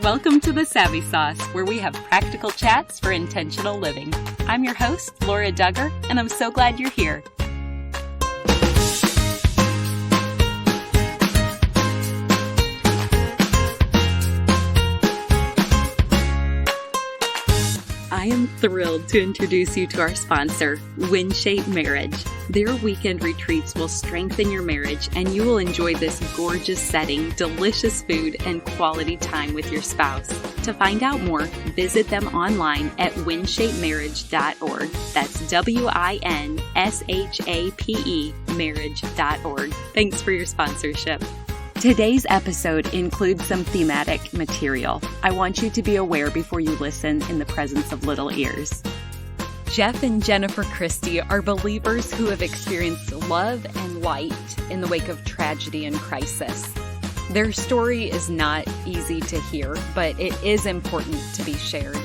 Welcome to The Savvy Sauce, where we have practical chats for intentional living. I'm your host, Laura Duggar, and I'm so glad you're here. I am thrilled to introduce you to our sponsor, Wind-Shape Marriage. Their weekend retreats will strengthen your marriage, and you will enjoy this gorgeous setting, delicious food, and quality time with your spouse. To find out more, visit them online at windshapemarriage.org. That's WINSHAPE marriage.org. Thanks for your sponsorship. Today's episode includes some thematic material. I want you to be aware before you listen in the presence of little ears. Jeff and Jennifer Christie are believers who have experienced love and light in the wake of tragedy and crisis. Their story is not easy to hear, but it is important to be shared.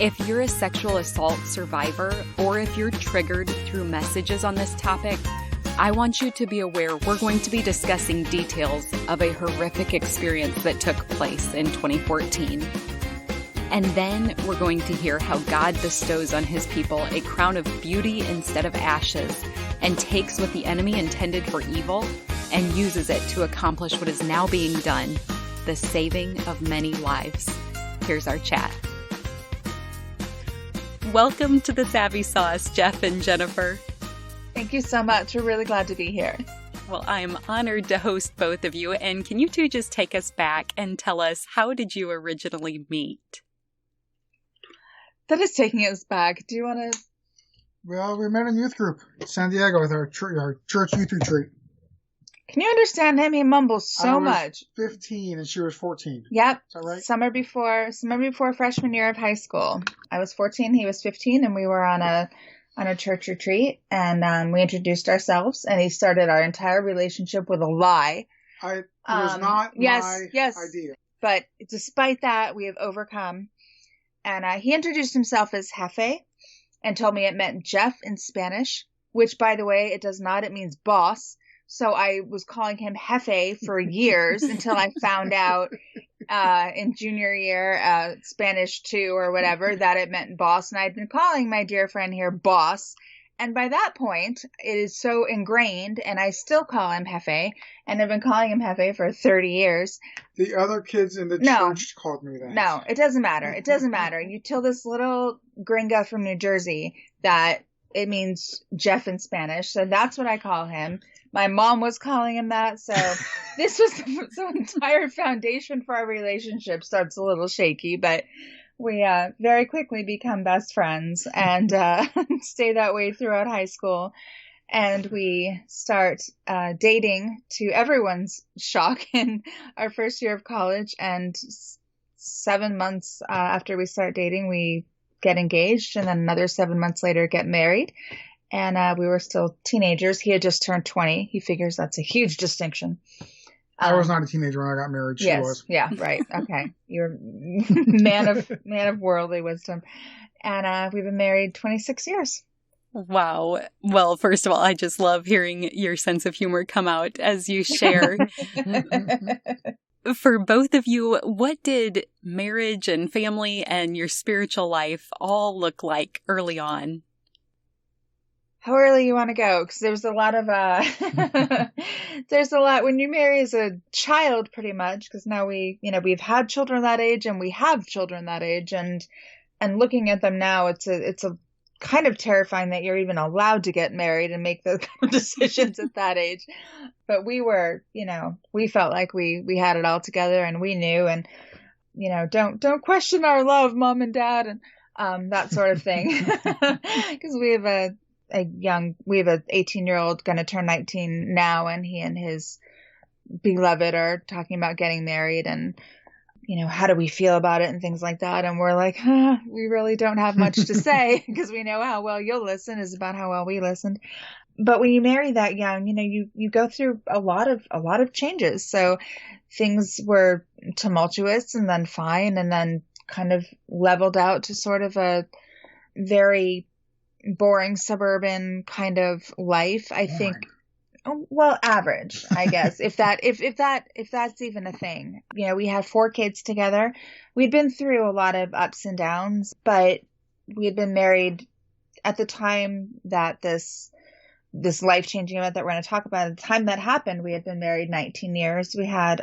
If you're a sexual assault survivor, or if you're triggered through messages on this topic, I want you to be aware we're going to be discussing details of a horrific experience that took place in 2014. And then we're going to hear how God bestows on His people a crown of beauty instead of ashes, and takes what the enemy intended for evil and uses it to accomplish what is now being done, the saving of many lives. Here's our chat. Welcome to The Savvy Sauce, Jeff and Jennifer. Thank you so much. We're really glad to be here. Well, I'm honored to host both of you. And can you two just take us back and tell us, how did you originally meet? That is taking us back. Do you want to? Well, we met in youth group in San Diego with our church youth retreat. Can you understand him? He mumbles so much. 15 and she was 14. Yep. Is that right? Summer before freshman year of high school. I was 14, he was 15, and we were on a church retreat, and we introduced ourselves, and he started our entire relationship with a lie. It was not my idea. But despite that, we have overcome. And he introduced himself as Jefe and told me it meant Jeff in Spanish, which, by the way, it does not. It means boss. So I was calling him Jefe for years until I found out in junior year, Spanish 2 or whatever, that it meant boss. And I'd been calling my dear friend here boss. And by that point, it is so ingrained, and I still call him Jefe, and I've been calling him Jefe for 30 years. The other kids in the church called me that. No, it doesn't matter. It doesn't matter. You tell this little gringa from New Jersey that it means Jeff in Spanish, so that's what I call him. My mom was calling him that, so this was the entire foundation for our relationship starts a little shaky, but we very quickly become best friends and stay that way throughout high school. And we start dating to everyone's shock in our first year of college. And 7 months after we start dating, we get engaged. And then another 7 months later, get married. And we were still teenagers. He had just turned 20. He figures that's a huge distinction. I was not a teenager when I got married. She was. Yeah, right. Okay. You're man of worldly wisdom. And we've been married 26 years. Wow. Well, first of all, I just love hearing your sense of humor come out as you share. For both of you, what did marriage and family and your spiritual life all look like early on? How early you want to go? Because there's a lot of, there's a lot when you marry as a child, pretty much, because now we've had children that age and we have children that age. And looking at them now, it's a kind of terrifying that you're even allowed to get married and make those kind of decisions at that age. But we were, we felt like we had it all together, and we knew, and, don't question our love, mom and dad, and, that sort of thing. Because we have an 18-year-old going to turn 19 now, and he and his beloved are talking about getting married, and how do we feel about it and things like that. And we're like, we really don't have much to say because we know how well you'll listen is about how well we listened. But when you marry that young, you go through a lot of changes. So things were tumultuous and then fine, and then kind of leveled out to sort of a very boring suburban kind of life. I think Well, average, I guess, if that's even a thing. You know, we had 4 kids together. We'd been through a lot of ups and downs, but we had been married at the time that this life-changing event that we're going to talk about, at the time that happened, we had been married 19 years. We had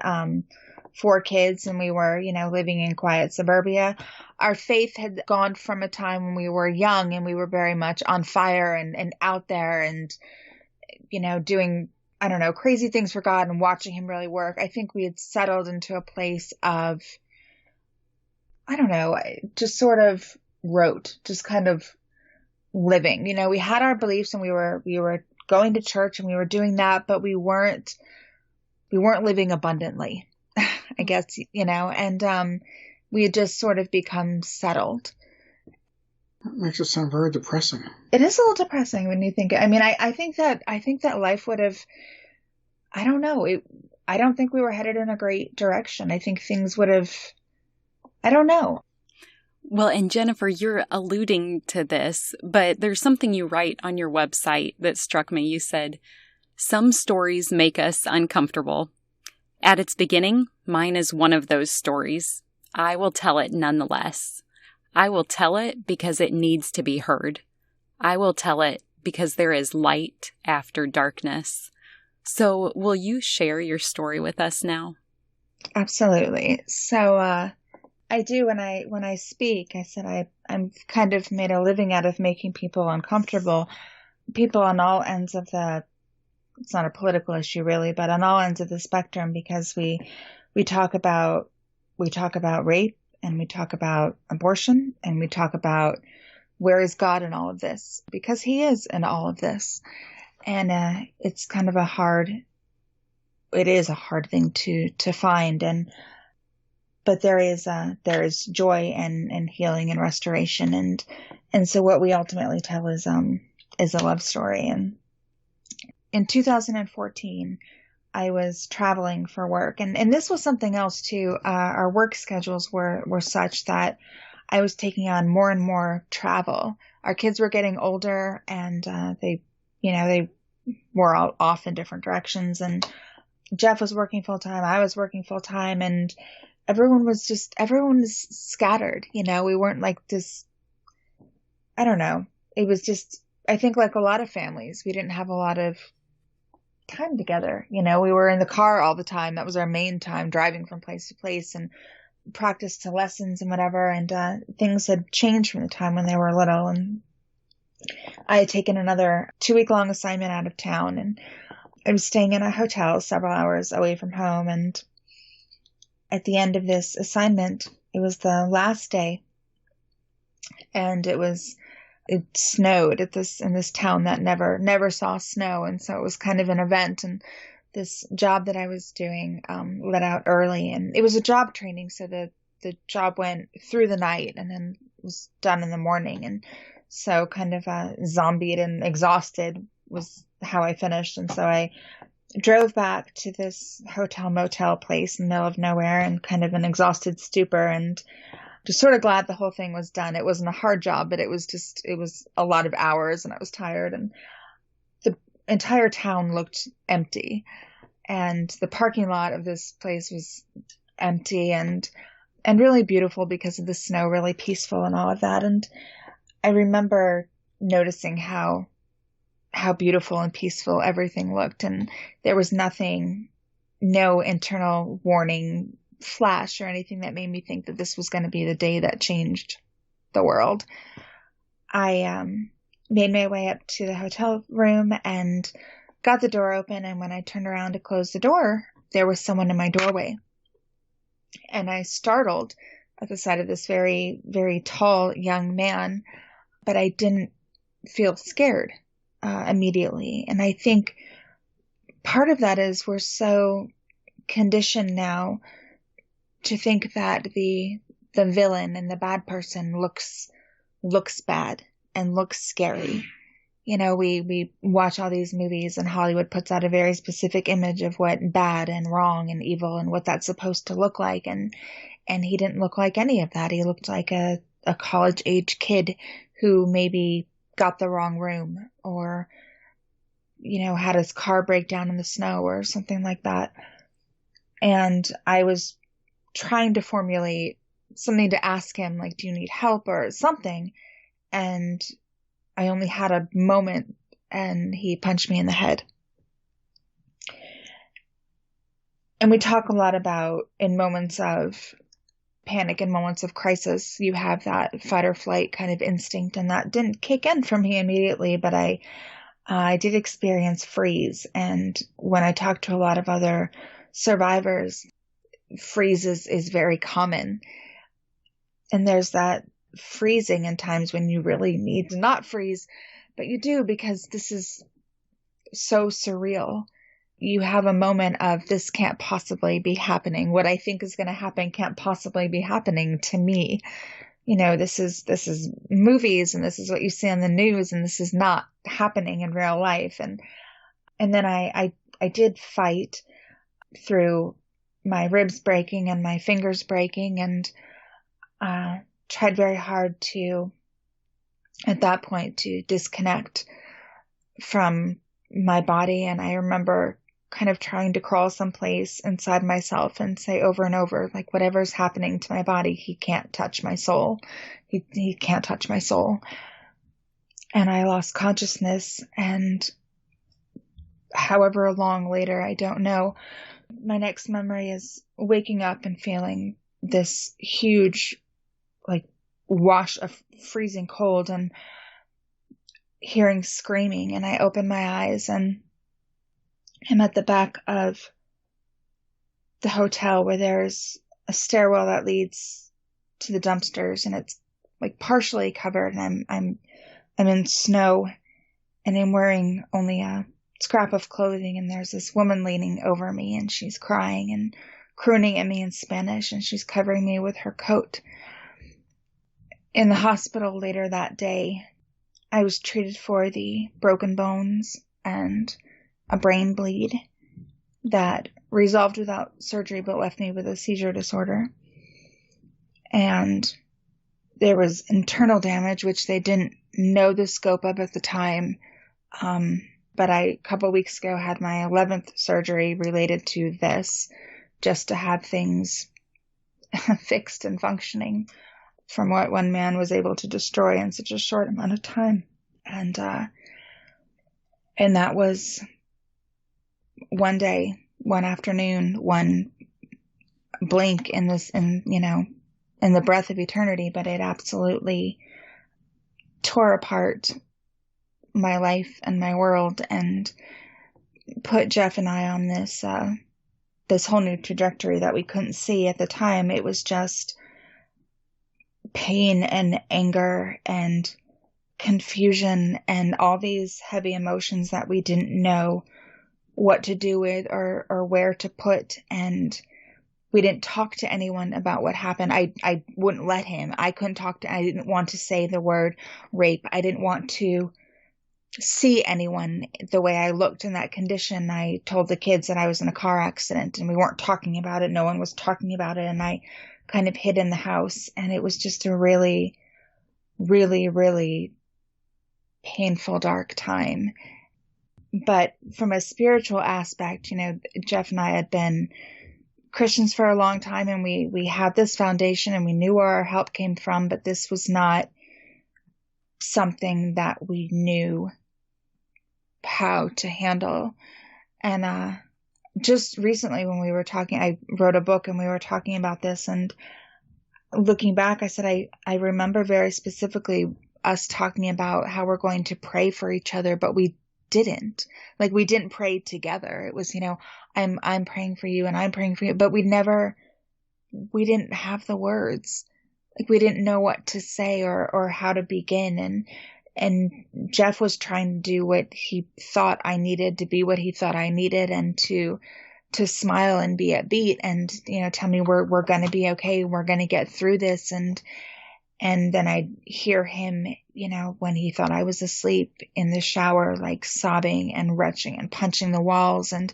4 kids, and we were, living in quiet suburbia. Our faith had gone from a time when we were young and we were very much on fire and out there and, doing, I don't know, crazy things for God and watching him really work. I think we had settled into a place of, I don't know, just sort of rote, just kind of living. We had our beliefs and we were going to church and we were doing that, but we weren't living abundantly, I guess, and we had just sort of become settled. That makes it sound very depressing. It is a little depressing when you think, I think that life would have, I don't know. I don't think we were headed in a great direction. I think things would have, I don't know. Well, and Jennifer, you're alluding to this, but there's something you write on your website that struck me. You said, "Some stories make us uncomfortable. At its beginning, mine is one of those stories. I will tell it nonetheless. I will tell it because it needs to be heard. I will tell it because there is light after darkness." So will you share your story with us now? Absolutely. So, I do when I speak. I said I'm kind of made a living out of making people uncomfortable. People on all ends of it's not a political issue really, but on all ends of the spectrum, because we talk about rape, and we talk about abortion, and we talk about where is God in all of this, because he is in all of this. And it's kind of a hard thing to find, but there is joy and healing and restoration, and so what we ultimately tell is a love story. And in 2014, I was traveling for work, and this was something else too. Our work schedules were such that I was taking on more and more travel. Our kids were getting older, and they were all off in different directions. And Jeff was working full time. I was working full time, and everyone was scattered. We weren't like this. I don't know. It was just, I think, like a lot of families, we didn't have a lot of time together. We were in the car all the time. That was our main time, driving from place to place and practice to lessons and whatever. And things had changed from the time when they were little. And I had taken another 2-week-long assignment out of town, and I was staying in a hotel several hours away from home. And at the end of this assignment, it was the last day, and it snowed in this town that never saw snow. And so it was kind of an event. And this job that I was doing let out early, and it was a job training. So the job went through the night and then was done in the morning. And so kind of zombied and exhausted was how I finished. And so I drove back to this hotel motel place in the middle of nowhere in kind of an exhausted stupor, and just sort of glad the whole thing was done. It wasn't a hard job, but it was a lot of hours, and I was tired, and the entire town looked empty, and the parking lot of this place was empty and really beautiful because of the snow, really peaceful and all of that. And I remember noticing how beautiful and peaceful everything looked, and there was no internal warning flash or anything that made me think that this was going to be the day that changed the world. I made my way up to the hotel room and got the door open, and when I turned around to close the door, there was someone in my doorway. And I startled at the sight of this very, very tall young man, but I didn't feel scared immediately. And I think part of that is we're so conditioned now to think that the villain and the bad person looks bad and looks scary. We watch all these movies, and Hollywood puts out a very specific image of what bad and wrong and evil and what that's supposed to look like. And he didn't look like any of that. He looked like a college age kid who maybe got the wrong room or had his car break down in the snow or something like that. And I was trying to formulate something to ask him, like, do you need help or something? And I only had a moment, and he punched me in the head. And we talk a lot about, in moments of panic and moments of crisis, you have that fight or flight kind of instinct, and that didn't kick in for me immediately, but I did experience freeze. And when I talk to a lot of other survivors, freeze is very common. And there's that freezing in times when you really need to not freeze, but you do, because this is so surreal. You have a moment of, this can't possibly be happening. What I think is going to happen can't possibly be happening to me. This is movies, and this is what you see on the news, and this is not happening in real life. And then I did fight through my ribs breaking and my fingers breaking, and tried very hard to, at that point, to disconnect from my body. And I remember kind of trying to crawl someplace inside myself and say over and over, like, whatever's happening to my body, he can't touch my soul. He can't touch my soul. And I lost consciousness, and however long later, I don't know, my next memory is waking up and feeling this huge, like, wash of freezing cold, and hearing screaming. And I open my eyes, and I'm at the back of the hotel, where there's a stairwell that leads to the dumpsters, and it's like partially covered, and I'm in snow, and I'm wearing only a scrap of clothing, and there's this woman leaning over me, and she's crying and crooning at me in Spanish, and she's covering me with her coat. In the hospital later that day, I was treated for the broken bones and a brain bleed that resolved without surgery, but left me with a seizure disorder. And there was internal damage, which they didn't know the scope of at the time. But a couple of weeks ago, had my 11th surgery related to this, just to have things fixed and functioning from what one man was able to destroy in such a short amount of time. And that was one day, one afternoon, one blink in the breath of eternity, but it absolutely tore apart my life and my world, and put Jeff and I on this whole new trajectory that we couldn't see at the time. It was just pain and anger and confusion and all these heavy emotions that we didn't know what to do with or where to put. And we didn't talk to anyone about what happened. I wouldn't let him. I didn't want to say the word rape. I didn't want to see anyone the way I looked in that condition. I told the kids that I was in a car accident, and we weren't talking about it. No one was talking about it. And I kind of hid in the house, and it was just a really, really, really painful, dark time. But from a spiritual aspect, Jeff and I had been Christians for a long time, and we had this foundation, and we knew where our help came from, but this was not something that we knew how to handle. And just recently when we were talking, I wrote a book and we were talking about this, and looking back, I said, I remember very specifically us talking about how we're going to pray for each other, but we didn't. Like, we didn't pray together. It was, I'm praying for you and I'm praying for you, but we didn't have the words. Like, we didn't know what to say or how to begin. And Jeff was trying to do what he thought I needed to be, what he thought I needed, and to smile and be upbeat and, tell me we're going to be okay. We're going to get through this. And then I'd hear him, when he thought I was asleep in the shower, like sobbing and retching and punching the walls. And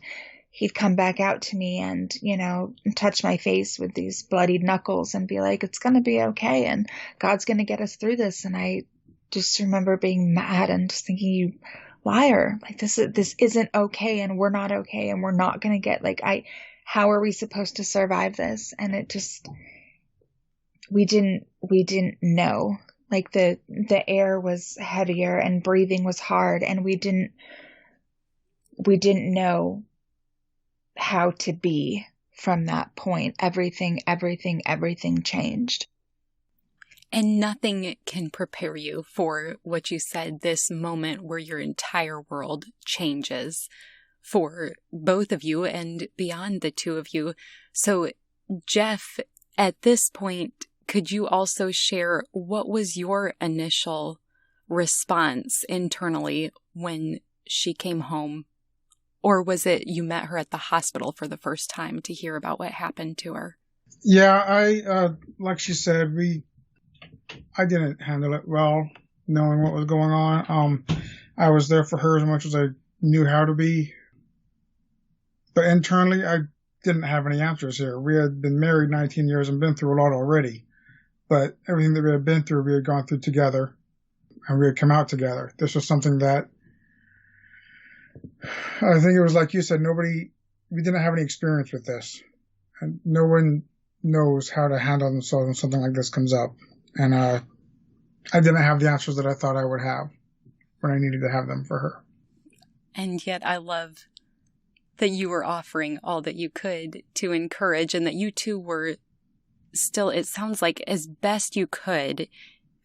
he'd come back out to me and, touch my face with these bloodied knuckles and be like, it's going to be okay. And God's going to get us through this. And I just remember being mad and just thinking, liar. Like this isn't okay, and we're not okay, and we're not going to get how are we supposed to survive this? And it just, we didn't know. Like the air was heavier and breathing was hard, and we didn't know how to be from that point. Everything changed. And nothing can prepare you for what you said, this moment where your entire world changes for both of you and beyond the two of you. So, Jeff, at this point, could you also share what was your initial response internally when she came home? Or was it you met her at the hospital for the first time to hear about what happened to her? Yeah, like she said, I didn't handle it well, knowing what was going on. I was there for her as much as I knew how to be. But internally, I didn't have any answers here. We had been married 19 years and been through a lot already. But everything that we had been through, we had gone through together, and we had come out together. This was something that I think it was like you said, we didn't have any experience with this. And no one knows how to handle themselves when something like this comes up. And I didn't have the answers that I thought I would have when I needed to have them for her. And yet I love that you were offering all that you could to encourage, and that you two were still, it sounds like, as best you could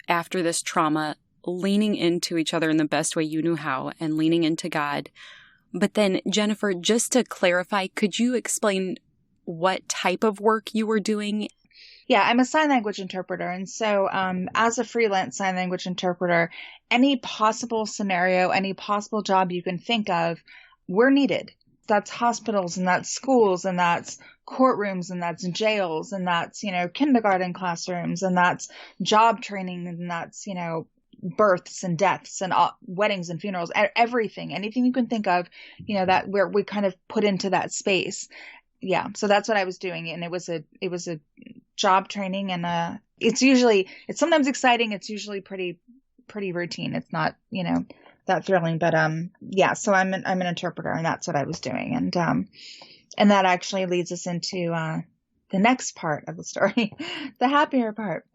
after this trauma, leaning into each other in the best way you knew how and leaning into God. But then, Jennifer, just to clarify, could you explain what type of work you were doing? Yeah, I'm a sign language interpreter. And so as a freelance sign language interpreter, any possible scenario, any possible job you can think of, we're needed. That's hospitals, and that's schools, and that's courtrooms, and that's jails, and that's, kindergarten classrooms, and that's job training, and that's, births and deaths and weddings and funerals, anything you can think of, that we kind of put into that space. Yeah. So that's what I was doing. And it was a job training, and it's sometimes exciting. It's usually pretty routine. It's not, that thrilling, but yeah, so I'm an interpreter, and that's what I was doing. And that actually leads us into the next part of the story, the happier part.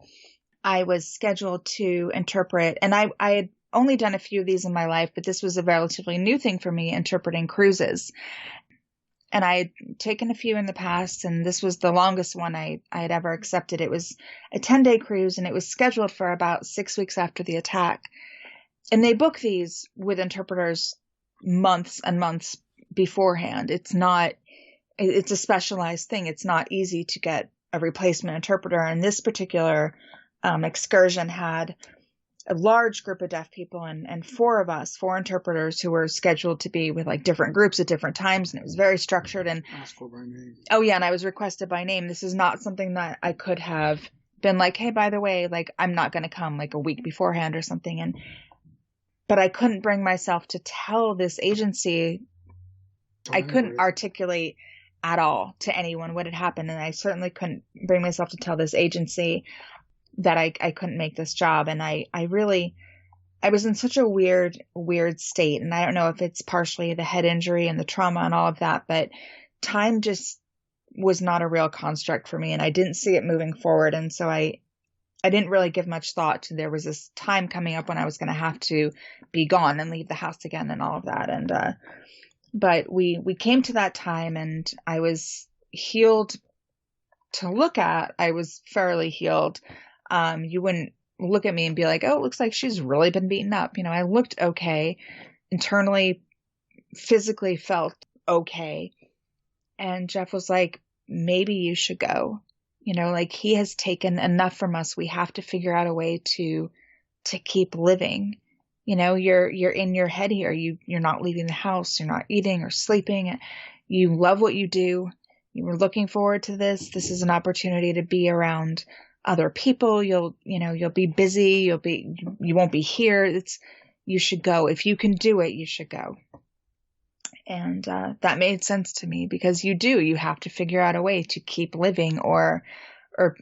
I was scheduled to interpret, and I had only done a few of these in my life, but this was a relatively new thing for me, interpreting cruises. And I had taken a few in the past, and this was the longest one I had ever accepted. It was a 10-day cruise, and it was scheduled for about 6 weeks after the attack. And they book these with interpreters months and months beforehand. It's a specialized thing. It's not easy to get a replacement interpreter. And this particular excursion had a large group of deaf people and four interpreters who were scheduled to be with different groups at different times. And it was very structured. And Asked for by name. Oh yeah. And I was requested by name. This is not something that I could have been like, hey, by the way, I'm not going to come a week beforehand or something. But I couldn't bring myself to tell this agency. I couldn't articulate at all to anyone what had happened. And I certainly couldn't bring myself to tell this agency that I couldn't make this job. And I was in such a weird state. And I don't know if it's partially the head injury and the trauma and all of that, but time just was not a real construct for me. And I didn't see it moving forward. And so I didn't really give much thought to, there was this time coming up when I was going to have to be gone and leave the house again and all of that. And, but we came to that time, and I was healed to look at. I was fairly healed. You wouldn't look at me and be like, oh, it looks like she's really been beaten up. I looked okay, internally, physically felt okay. And Jeff was like, maybe you should go. He has taken enough from us. We have to figure out a way to keep living. You're in your head here. You're not leaving the house. You're not eating or sleeping. You love what you do. You were looking forward to this. This is an opportunity to be around other people. You'll be busy. You won't be here. You should go. If you can do it, you should go. And that made sense to me, because you have to figure out a way to keep living, or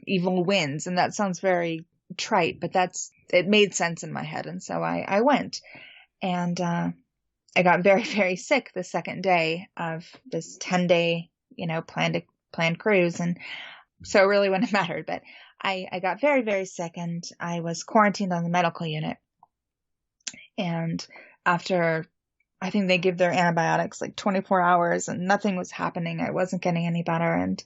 evil wins. And that sounds very trite, but it made sense in my head. And so I went, and I got very, very sick the second day of this 10-day, planned cruise. And so it really wouldn't have mattered. But I got very, very sick, and I was quarantined on the medical unit. And after, I think they give their antibiotics like 24 hours and nothing was happening. I wasn't getting any better. And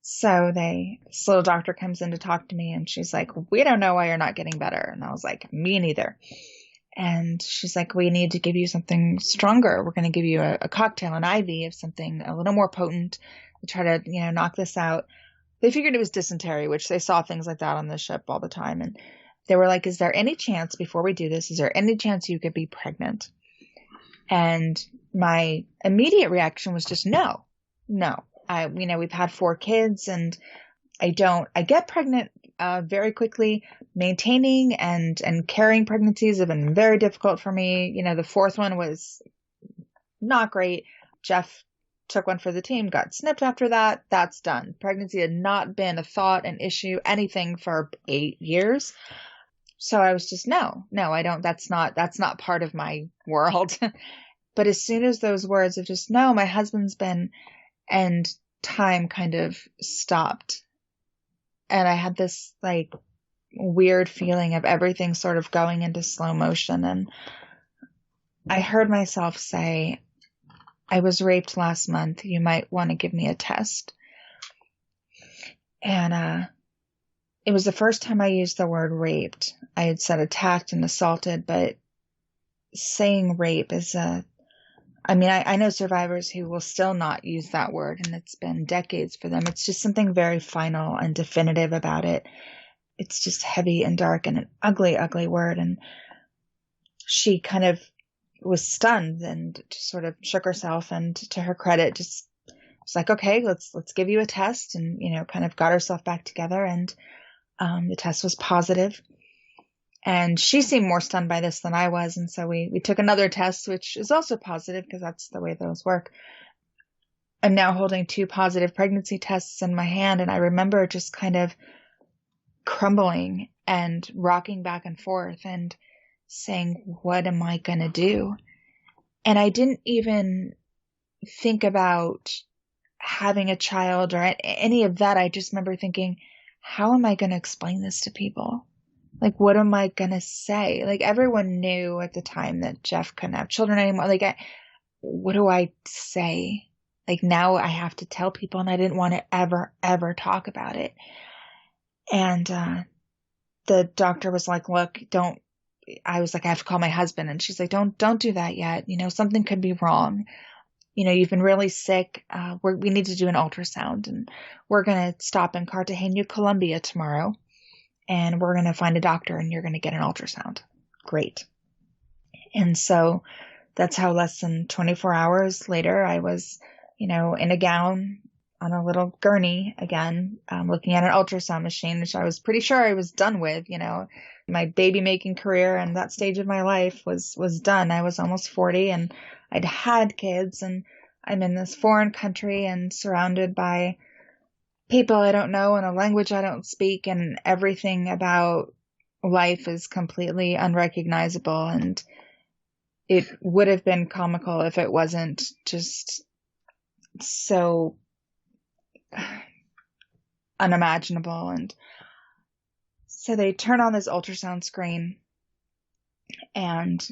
so this little doctor comes in to talk to me, and she's like, "We don't know why you're not getting better." And I was like, "Me neither." And she's like, "We need to give you something stronger. We're going to give you a cocktail, an IV of something a little more potent to try to, knock this out." They figured it was dysentery, which they saw things like that on the ship all the time. And they were like, "Is there any chance before we do this, is there any chance you could be pregnant?" And my immediate reaction was just no. We've had 4 kids, and I get pregnant very quickly. Maintaining and carrying pregnancies have been very difficult for me. The 4th one was not great. Jeff took one for the team, got snipped after that. That's done. Pregnancy had not been a thought, an issue, anything for 8 years. So I was just, no, I don't, that's not part of my world. But as soon as those words of just, no, my husband's been, and time kind of stopped. And I had this like weird feeling of everything sort of going into slow motion. And I heard myself say, "I was raped last month. You might want to give me a test." And it was the first time I used the word raped. I had said attacked and assaulted, but saying rape is I know survivors who will still not use that word, and it's been decades for them. It's just something very final and definitive about it. It's just heavy and dark and an ugly, ugly word. And she kind of was stunned and just sort of shook herself, and to her credit, just was like, "Okay, let's give you a test," and, kind of got herself back together. And the test was positive. And she seemed more stunned by this than I was. And so we took another test, which is also positive because that's the way those work. I'm now holding 2 positive pregnancy tests in my hand. And I remember just kind of crumbling and rocking back and forth and saying, "What am I going to do?" And I didn't even think about having a child or any of that. I just remember thinking, how am I going to explain this to people? Like, what am I going to say? Like, everyone knew at the time that Jeff couldn't have children anymore. Like, what do I say? Like, now I have to tell people, and I didn't want to ever, ever talk about it. And the doctor was like, "Look, don't," I was like, "I have to call my husband." And she's like, don't do that yet. Something could be wrong. You've been really sick. We need to do an ultrasound, and we're going to stop in Cartagena, Colombia tomorrow. And we're going to find a doctor, and you're going to get an ultrasound. Great. And so that's how less than 24 hours later, I was, in a gown on a little gurney again, looking at an ultrasound machine, which I was pretty sure I was done with. My baby making career and that stage of my life was done. I was almost 40, and I'd had kids, and I'm in this foreign country and surrounded by people I don't know and a language I don't speak, and everything about life is completely unrecognizable. And it would have been comical if it wasn't just so unimaginable. And so they turn on this ultrasound screen, and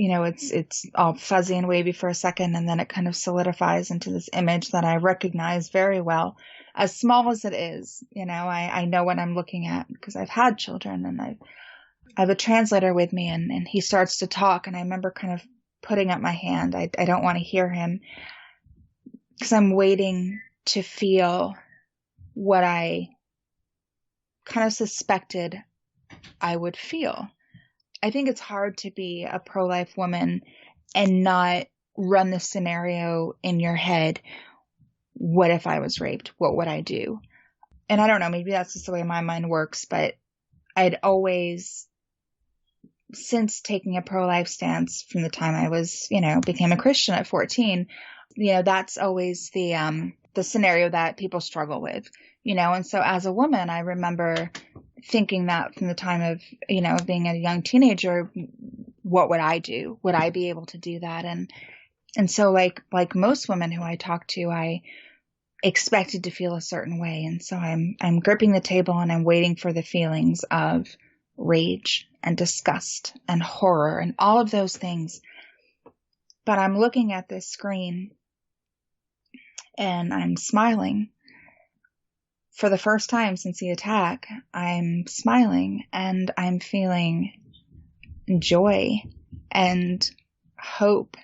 it's all fuzzy and wavy for a second, and then it kind of solidifies into this image that I recognize very well, as small as it is. I know what I'm looking at because I've had children, and I have a translator with me, and he starts to talk, and I remember kind of putting up my hand. I don't want to hear him because I'm waiting to feel what I kind of suspected I would feel. I think it's hard to be a pro-life woman and not run the scenario in your head. What if I was raped? What would I do? And I don't know, maybe that's just the way my mind works, but I'd always, since taking a pro-life stance from the time I was, became a Christian at 14, that's always the scenario that people struggle with, and so as a woman, I remember thinking that from the time of, being a young teenager, what would I do? Would I be able to do that? And so like most women who I talk to, I expected to feel a certain way. And so I'm gripping the table and I'm waiting for the feelings of rage and disgust and horror and all of those things. But I'm looking at this screen and I'm smiling. For the first time since the attack, I'm smiling and I'm feeling joy and hope,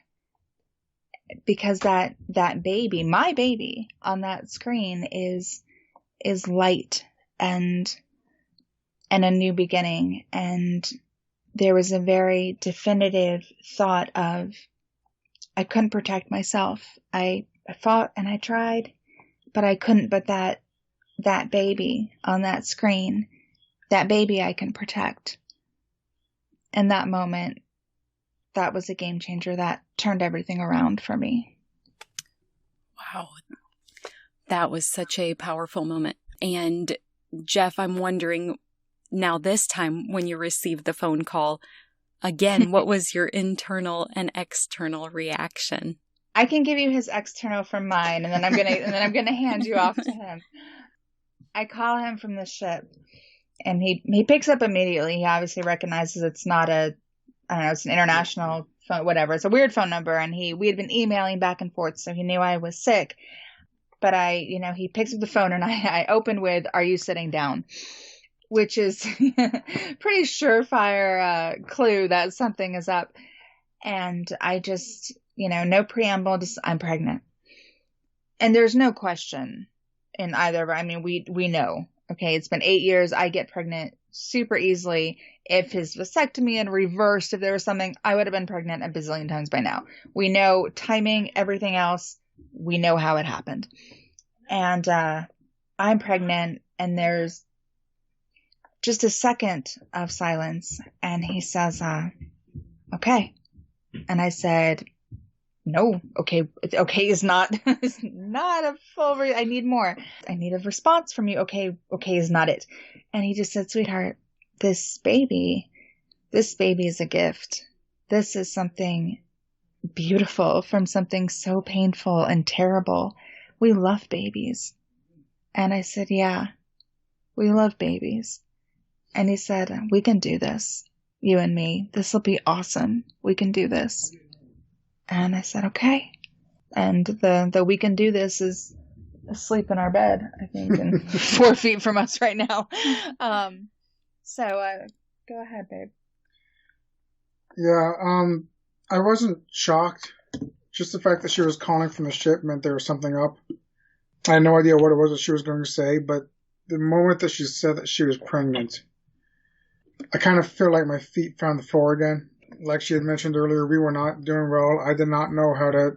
because that baby, my baby on that screen is light and a new beginning. And there was a very definitive thought of, I couldn't protect myself. I fought and I tried, but I couldn't. But that baby on that screen, that baby I can protect. In that moment, that was a game changer that turned everything around for me. Wow. That was such a powerful moment. And Jeff, I'm wondering now, this time when you received the phone call, again, what was your internal and external reaction? I can give you his external from mine, and then I'm gonna hand you off to him. I call him from the ship, and he picks up immediately. He obviously recognizes it's not it's an international phone, whatever. It's a weird phone number, and we had been emailing back and forth, so he knew I was sick. But he picks up the phone, and I open with, "Are you sitting down?" Which is pretty surefire clue that something is up. And I just, no preamble, just, I'm pregnant. And there's no question in either. I mean, we know, okay, it's been 8 years. I get pregnant super easily. If his vasectomy had reversed, if there was something, I would have been pregnant a bazillion times by now. We know timing, everything else. We know how it happened. And I'm pregnant, and there's just a second of silence. And he says, okay. And I said, no, okay is not, is not a full, I need more. I need a response from you. Okay is not it. And he just said, sweetheart, this baby is a gift. This is something beautiful from something so painful and terrible. We love babies. And I said, yeah, we love babies. And he said, we can do this, you and me. This will be awesome. We can do this. And I said, okay. And the we can do this is asleep in our bed, I think, and 4 feet from us right now. So go ahead, babe. Yeah, I wasn't shocked. Just the fact that she was calling from the ship meant there was something up. I had no idea what it was that she was going to say, but the moment that she said that she was pregnant, I kind of feel like my feet found the floor again. Like she had mentioned earlier, we were not doing well. I did not know how to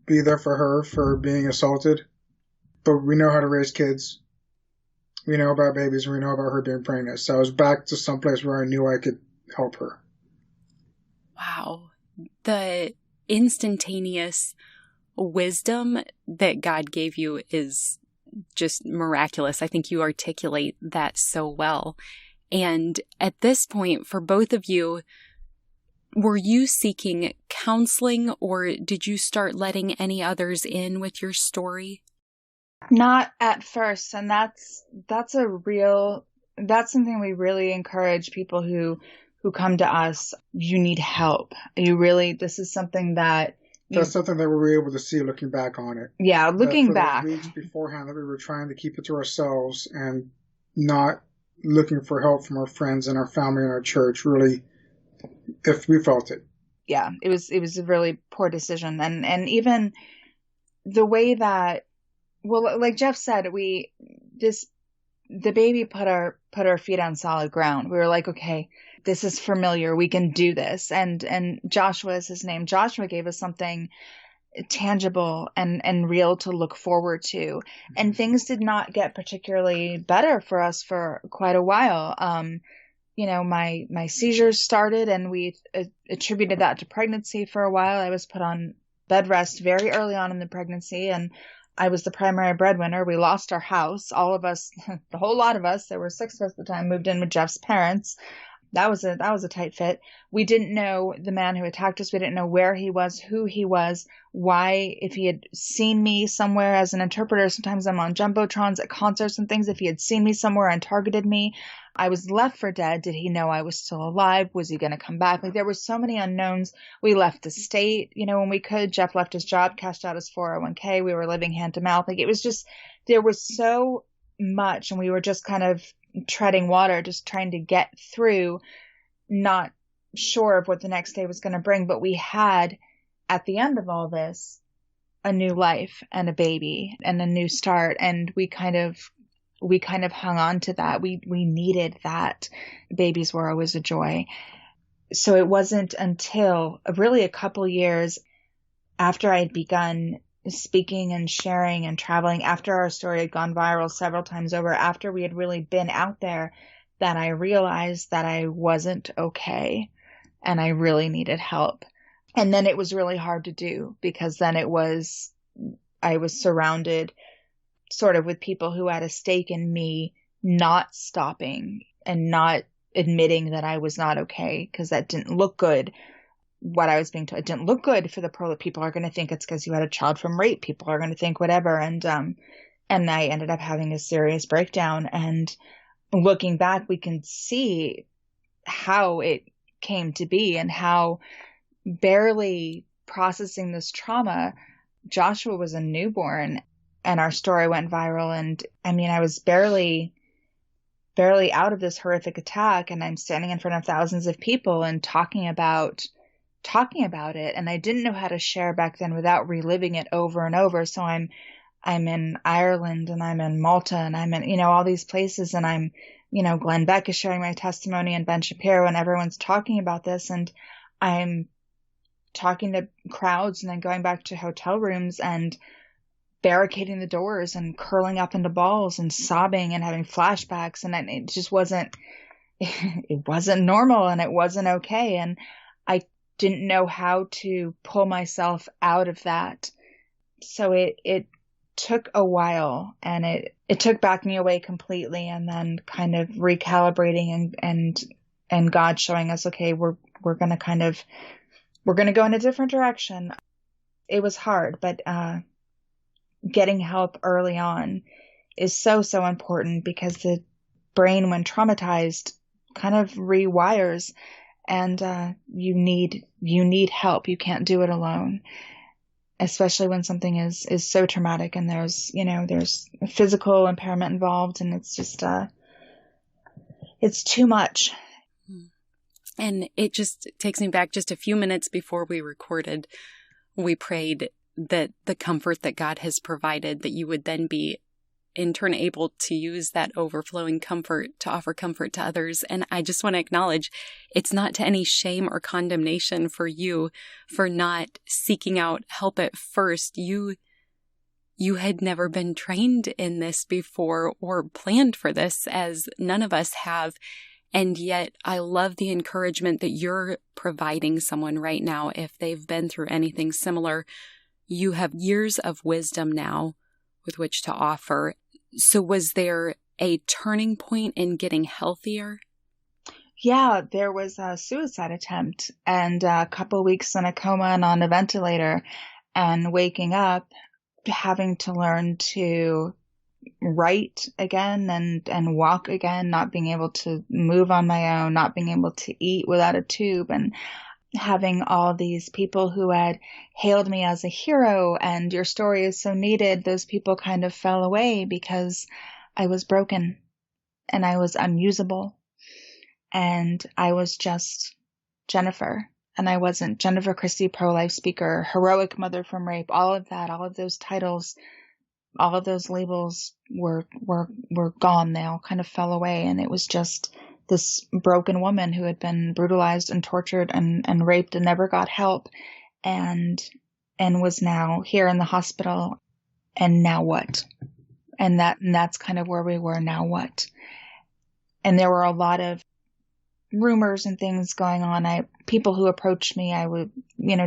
be there for her for being assaulted. But we know how to raise kids. We know about babies, and we know about her being pregnant. So I was back to someplace where I knew I could help her. Wow. The instantaneous wisdom that God gave you is just miraculous. I think you articulate that so well. And at this point, for both of you, were you seeking counseling, or did you start letting any others in with your story? Not at first. And that's something we really encourage people who come to us. You need help. This is something that that's something that we were able to see looking back on it. Yeah, looking back. For the weeks beforehand that we were trying to keep it to ourselves and not looking for help from our friends and our family and our church, really, if we felt it. Yeah, it was a really poor decision. And even the way that, well, like Jeff said, the baby put our feet on solid ground. We were like, okay, this is familiar. We can do this. And Joshua is his name. Joshua gave us something tangible and real to look forward to. And things did not get particularly better for us for quite a while. My seizures started, and we attributed that to pregnancy for a while. I was put on bed rest very early on in the pregnancy, and I was the primary breadwinner. We lost our house. All of us, the whole lot of us, there were 6 of us at the time, moved in with Jeff's parents. that was a tight fit. We didn't know the man who attacked us. We didn't know where he was, who he was, why, if he had seen me somewhere as an interpreter. Sometimes I'm on jumbotrons at concerts and things. If he had seen me somewhere and targeted me, I was left for dead. Did he know I was still alive? Was he going to come back? Like, there were so many unknowns. We left the state, when we could. Jeff left his job, cashed out his 401k. We were living hand to mouth. Like, it was just, there was so much, and we were just kind of treading water, just trying to get through, not sure of what the next day was going to bring. But we had, at the end of all this, a new life and a baby and a new start. And we kind of hung on to that. We needed that. Babies were always a joy. So it wasn't until really a couple years after I had begun speaking and sharing and traveling, after our story had gone viral several times over, after we had really been out there, that I realized that I wasn't okay and I really needed help. And then it was really hard to do, because then I was surrounded sort of with people who had a stake in me not stopping and not admitting that I was not okay, because that didn't look good. What I was being told, it didn't look good for the ProLove. People are going to think it's because you had a child from rape. People are going to think whatever. And I ended up having a serious breakdown. And looking back, we can see how it came to be and how, barely processing this trauma, Joshua was a newborn and our story went viral. And I mean, I was barely out of this horrific attack, and I'm standing in front of thousands of people and talking about it. And I didn't know how to share back then without reliving it over and over. So I'm in Ireland, and I'm in Malta, and I'm in, all these places, and I'm, Glenn Beck is sharing my testimony, and Ben Shapiro, and everyone's talking about this. And I'm talking to crowds, and then going back to hotel rooms and barricading the doors and curling up into balls and sobbing and having flashbacks. And it just wasn't normal, and it wasn't okay. And I didn't know how to pull myself out of that. So it took a while, and it took backing away completely, and then kind of recalibrating and God showing us, okay, we're going to go in a different direction. It was hard, but getting help early on is so important, because the brain, when traumatized, kind of rewires, and you need help. You can't do it alone, especially when something is so traumatic, and there's physical impairment involved, and it's just it's too much. And it just takes me back just a few minutes before we recorded. We prayed that the comfort that God has provided, that you would then be in turn able to use that overflowing comfort to offer comfort to others. And I just want to acknowledge, it's not to any shame or condemnation for you for not seeking out help at first. You had never been trained in this before or planned for this, as none of us have. And yet I love the encouragement that you're providing someone right now. If they've been through anything similar, you have years of wisdom now with which to offer. So was there a turning point in getting healthier? Yeah, there was a suicide attempt, and a couple of weeks in a coma and on a ventilator, and waking up, having to learn to write again and walk again, not being able to move on my own, not being able to eat without a tube, and having all these people who had hailed me as a hero and your story is so needed. Those people kind of fell away because I was broken and I was unusable, and I was just Jennifer. And I wasn't Jennifer Christie, pro-life speaker, heroic mother from rape, all of that, all of those titles, all of those labels were gone. They all kind of fell away. And it was just this broken woman who had been brutalized and tortured and raped and never got help, and was now here in the hospital. And now what? And that's kind of where we were. Now what? And there were a lot of rumors and things going on. People who approached me, I would,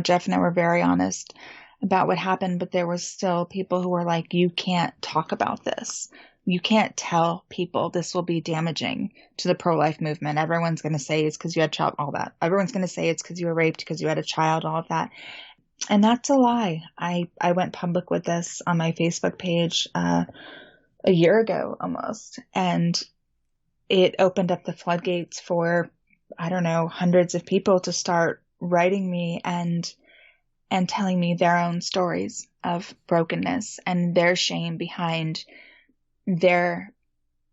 Jeff and I were very honest about what happened, but there was still people who were like, you can't talk about this. You can't tell people this will be damaging to the pro-life movement. Everyone's going to say it's because you had a child, all that. Everyone's going to say it's because you were raped, because you had a child, all of that. And that's a lie. I went public with this on my Facebook page a year ago almost. And it opened up the floodgates for, I don't know, hundreds of people to start writing me and telling me their own stories of brokenness and their shame behind their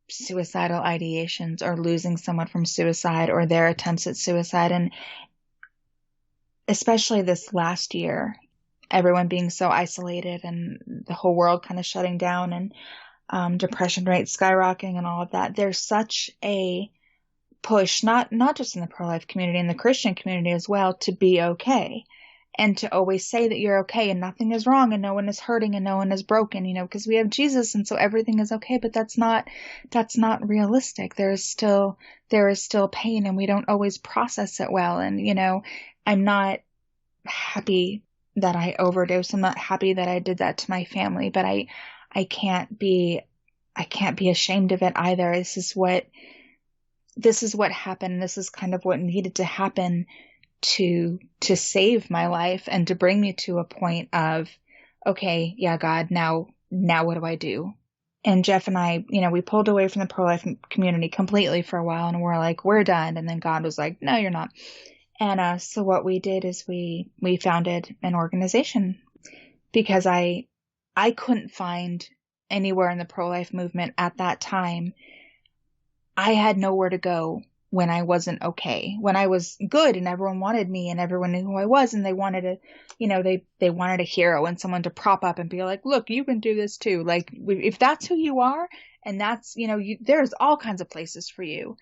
suicidal ideations or losing someone from suicide or their attempts at suicide. And especially this last year, everyone being so isolated and the whole world kind of shutting down and depression rates skyrocketing and all of that. There's such a push, not just in the pro-life community, in the Christian community as well, to be okay. And to always say that you're okay and nothing is wrong and no one is hurting and no one is broken, because we have Jesus and so everything is okay. But that's not realistic. There is still pain and we don't always process it well. And, I'm not happy that I overdosed. I'm not happy that I did that to my family, but I can't be ashamed of it either. This is what happened. This is kind of what needed to happen to save my life and to bring me to a point of, okay, yeah, God, now what do I do? And Jeff and I, we pulled away from the pro-life community completely for a while and we're like, we're done. And then God was like, no, you're not. And so what we did is we founded an organization because I couldn't find anywhere in the pro-life movement at that time. I had nowhere to go when I wasn't okay, when I was good and everyone wanted me and everyone knew who I was and they wanted to, they wanted a hero and someone to prop up and be like, look, you can do this too. Like if that's who you are and that's, there's all kinds of places for you.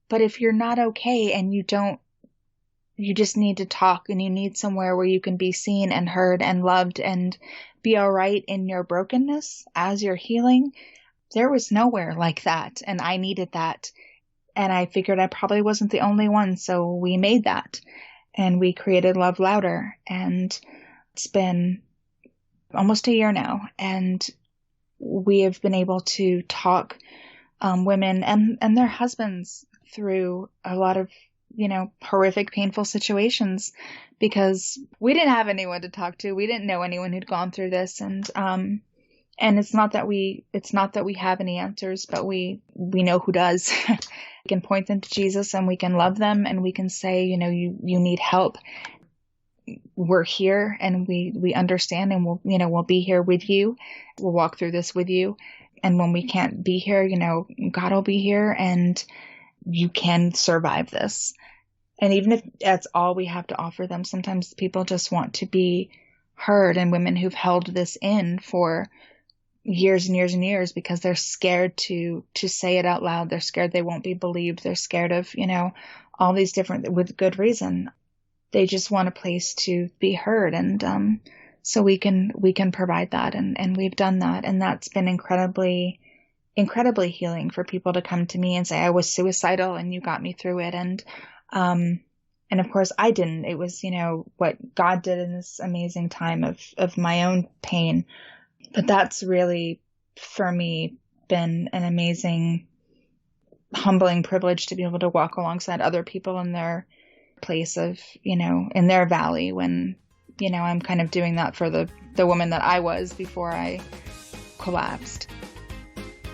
But if you're not okay and you just need to talk and you need somewhere where you can be seen and heard and loved and be all right in your brokenness as you're healing, there was nowhere like that. And I needed that. And I figured I probably wasn't the only one. So we made that and we created Love Louder. And it's been almost a year now. And we have been able to talk women and their husbands through a lot of, horrific, painful situations because we didn't have anyone to talk to. We didn't know anyone who'd gone through this. And it's not that we have any answers, but we know who does. We can point them to Jesus and we can love them and we can say, you need help. We're here and we understand and we'll be here with you. We'll walk through this with you. And when we can't be here, God will be here and you can survive this. And even if that's all we have to offer them, sometimes people just want to be heard, and women who've held this in for years and years and years because they're scared to say it out loud. They're scared they won't be believed. They're scared of, all these different, with good reason. They just want a place to be heard. And so we can provide that. And we've done that. And that's been incredibly healing for people to come to me and say, I was suicidal and you got me through it. And of course I didn't. It was, what God did in this amazing time of my own pain. But that's really, for me, been an amazing, humbling privilege to be able to walk alongside other people in their place of, in their valley when, I'm kind of doing that for the woman that I was before I collapsed.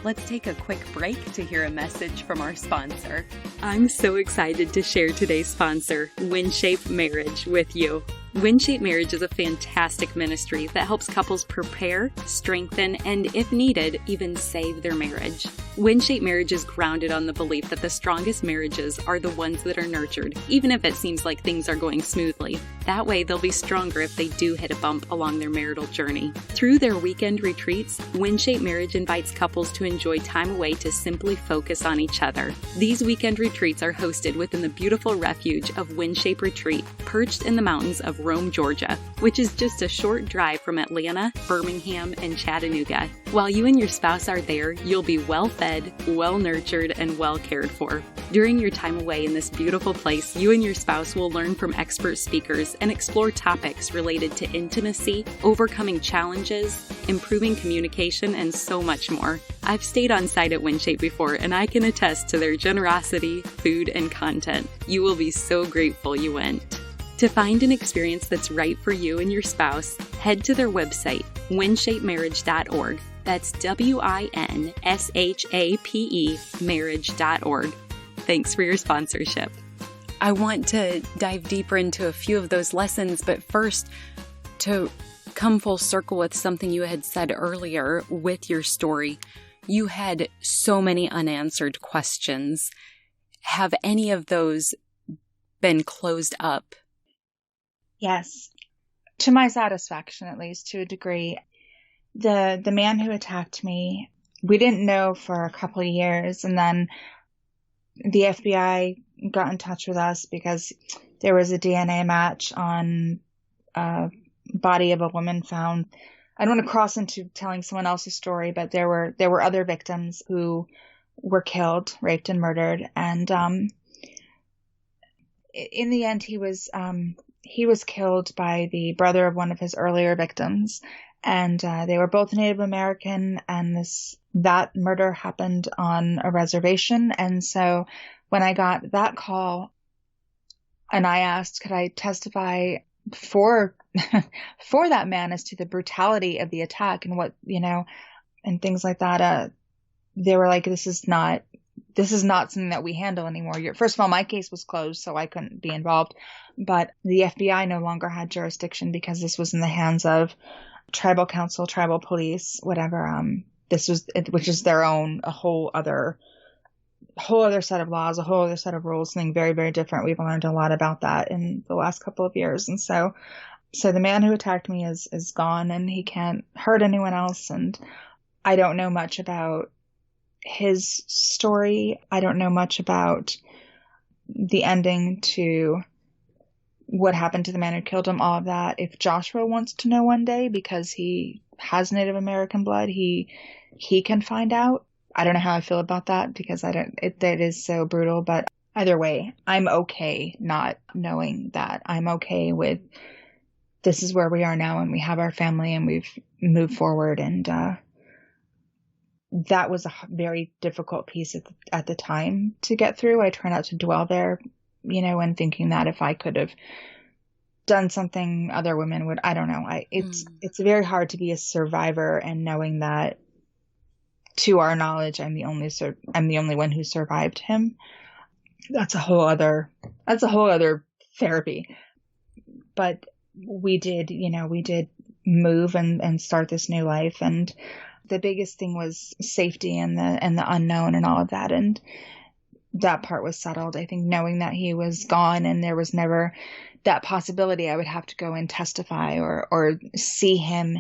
Let's take a quick break to hear a message from our sponsor. I'm so excited to share today's sponsor, WinShape Marriage, with you. WinShape Marriage is a fantastic ministry that helps couples prepare, strengthen, and if needed, even save their marriage. WinShape Marriage is grounded on the belief that the strongest marriages are the ones that are nurtured, even if it seems like things are going smoothly. That way, they'll be stronger if they do hit a bump along their marital journey. Through their weekend retreats, WinShape Marriage invites couples to enjoy time away to simply focus on each other. These weekend retreats are hosted within the beautiful refuge of WinShape Retreat, perched in the mountains of Rome, Georgia, which is just a short drive from Atlanta, Birmingham, and Chattanooga. While you and your spouse are there, you'll be well fed well-fed, well-nurtured, and well-cared for. During your time away in this beautiful place, you and your spouse will learn from expert speakers and explore topics related to intimacy, overcoming challenges, improving communication, and so much more. I've stayed on site at WinShape before, and I can attest to their generosity, food, and content. You will be so grateful you went. To find an experience that's right for you and your spouse, head to their website, winshapemarriage.org. That's WINSHAPE marriage.org. Thanks for your sponsorship. I want to dive deeper into a few of those lessons, but first, to come full circle with something you had said earlier with your story, you had so many unanswered questions. Have any of those been closed up? Yes. To my satisfaction, at least to a degree. The man who attacked me, we didn't know for a couple of years. And then the FBI got in touch with us because there was a DNA match on a body of a woman found. I don't want to cross into telling someone else's story, but there were other victims who were killed, raped, and murdered. And in the end, he was killed by the brother of one of his earlier victims. And they were both Native American, and that murder happened on a reservation. And so when I got that call and I asked, could I testify for that man as to the brutality of the attack and what, and things like that, they were like, this is not something that we handle anymore. First of all, my case was closed, so I couldn't be involved. But the FBI no longer had jurisdiction because this was in the hands of tribal council, tribal police, whatever. Which is their own, a whole other set of laws, a whole other set of rules, something very, very different. We've learned a lot about that in the last couple of years. And so the man who attacked me is gone, and he can't hurt anyone else. And I don't know much about his story. I don't know much about the ending to what happened to the man who killed him, all of that. If Joshua wants to know one day, because he has Native American blood, he can find out. I don't know how I feel about that, because that is so brutal. But either way, I'm okay not knowing that. I'm okay with this is where we are now, and we have our family, and we've moved forward. And that was a very difficult piece at the time to get through. I try not to dwell there, and thinking that if I could have done something other women would, I don't know. It's very hard to be a survivor and knowing that, to our knowledge, I'm the only one who survived him. That's a whole other therapy. But we did move and start this new life, and the biggest thing was safety and the unknown and all of that. And that part was settled. I think knowing that he was gone and there was never that possibility I would have to go and testify or see him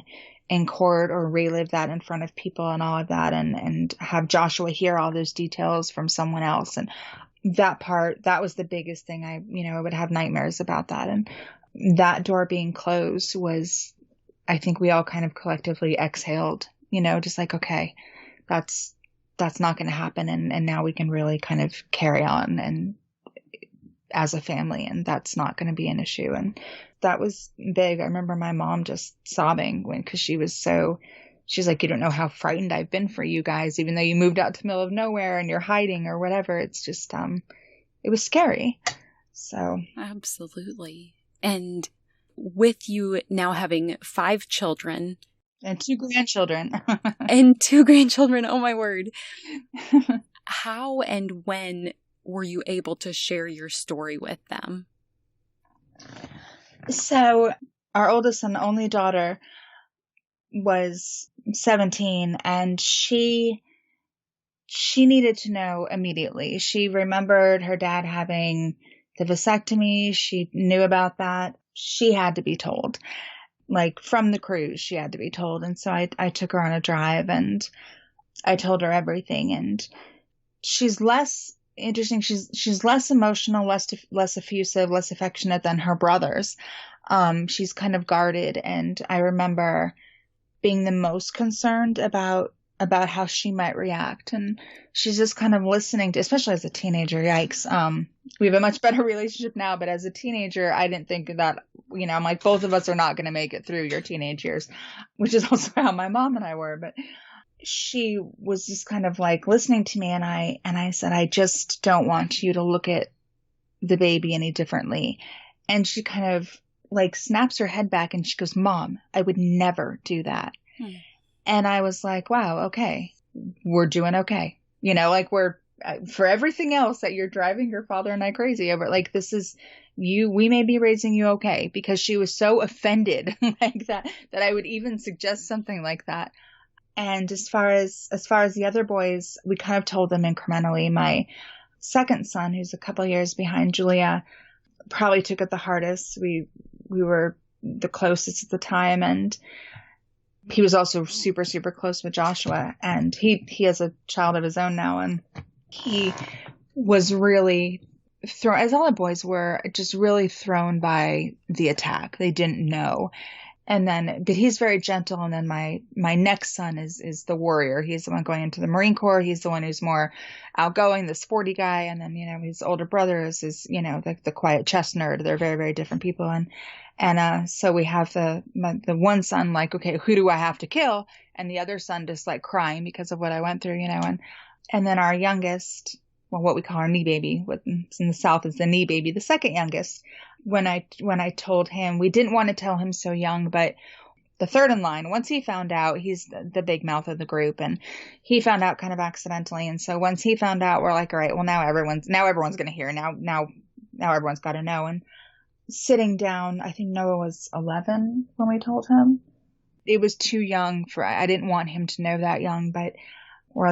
in court or relive that in front of people and all of that, and have Joshua hear all those details from someone else. And that part, that was the biggest thing. I would have nightmares about that. And that door being closed was, I think we all kind of collectively exhaled, just like, okay, that's not going to happen. And now we can really kind of carry on and as a family, and that's not going to be an issue. And that was big. I remember my mom just sobbing because she's like, you don't know how frightened I've been for you guys, even though you moved out to the middle of nowhere and you're hiding or whatever. It's just, it was scary. So. Absolutely. And with you now having 5 children. And 2 grandchildren. And 2 grandchildren. Oh my word. How and when were you able to share your story with them? So our oldest and only daughter was 17, and she needed to know immediately. She remembered her dad having the vasectomy. She knew about that. She had to be told. Like from the cruise, she had to be told. And so I took her on a drive and I told her everything. And she's less interesting. She's less emotional, less effusive, less affectionate than her brothers. She's kind of guarded. And I remember being the most concerned about about how she might react. And she's just kind of listening to, especially as a teenager, yikes. We have a much better relationship now, but as a teenager, I didn't think that, I'm like, both of us are not going to make it through your teenage years, which is also how my mom and I were. But she was just kind of like listening to me, and I said, I just don't want you to look at the baby any differently. And she kind of like snaps her head back and she goes, Mom, I would never do that. And I was like, wow, okay, we're doing okay. Like we're, for everything else that you're driving your father and I crazy over, like, this is you, we may be raising you okay, because she was so offended like that I would even suggest something like that. And as far as the other boys, we kind of told them incrementally. My second son, who's a couple years behind Julia, probably took it the hardest. We were the closest at the time, and he was also super, super close with Joshua, and he has a child of his own now, and he was really thrown, as all the boys were, just really thrown by the attack. They didn't know. But he's very gentle. And then my next son is the warrior. He's the one going into the Marine Corps. He's the one who's more outgoing, the sporty guy. And then, his older brother is the quiet chess nerd. They're very, very different people. And so we have the one son like, okay, who do I have to kill? And the other son just like crying because of what I went through, and then our youngest, well, what we call our knee baby, what in the South is the knee baby, the second youngest. When I told him, we didn't want to tell him so young, but the third in line, once he found out, he's the big mouth of the group, and he found out kind of accidentally. And so once he found out, we're like, all right, well, now everyone's going to hear. Now everyone's got to know. And sitting down, I think Noah was 11 when we told him. It was too young I didn't want him to know that young, but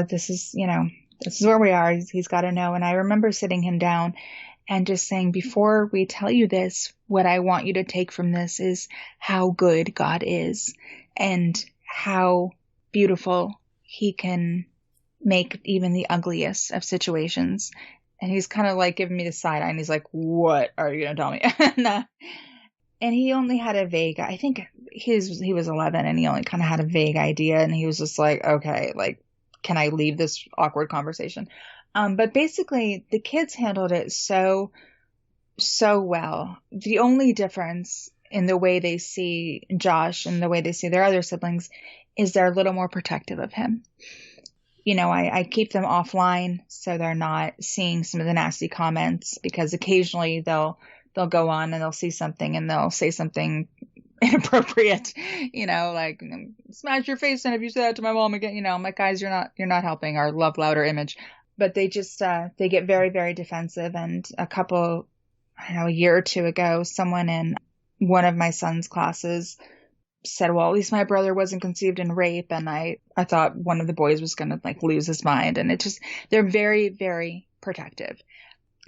this is where we are. He's got to know. And I remember sitting him down and just saying, before we tell you this, what I want you to take from this is how good God is and how beautiful he can make even the ugliest of situations. And he's kind of like giving me the side eye, and he's like, what are you going to tell me? And he only had a vague, I think he was 11, and he only kind of had a vague idea. And he was just like, okay, like, can I leave this awkward conversation? But basically the kids handled it so well. The only difference in the way they see Josh and the way they see their other siblings is they're a little more protective of him. I keep them offline so they're not seeing some of the nasty comments, because occasionally they'll go on and they'll see something and they'll say something inappropriate, like, smash your face in if you say that to my mom again. I'm like, guys, you're not helping our love louder image. But they just, they get very, very defensive. And a year or two ago, someone in one of my son's classes said, well, at least my brother wasn't conceived in rape. And I thought one of the boys was going to like lose his mind. And they're very, very protective.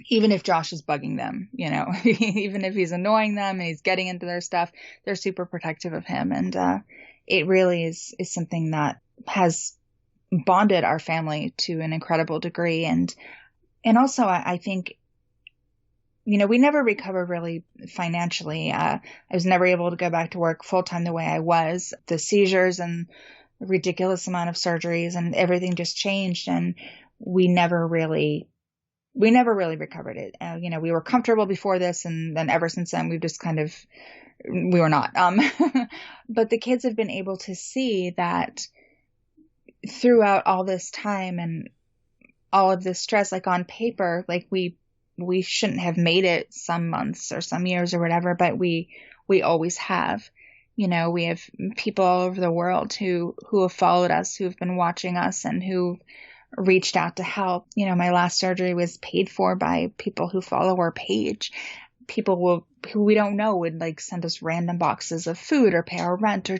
Even if Josh is bugging them, even if he's annoying them and he's getting into their stuff, they're super protective of him. And it really is something that has bonded our family to an incredible degree. And also I think, we never recovered really financially. I was never able to go back to work full time the way I was. The seizures and the ridiculous amount of surgeries and everything just changed, and we never really recovered it. We were comfortable before this, and then ever since then, we've just we were not. But the kids have been able to see that throughout all this time and all of this stress, like on paper, like we shouldn't have made it some months or some years or whatever, but we always have. We have people all over the world who have followed us, who have been watching us, and who reached out to help. My last surgery was paid for by people who follow our page. People who we don't know would like send us random boxes of food or pay our rent or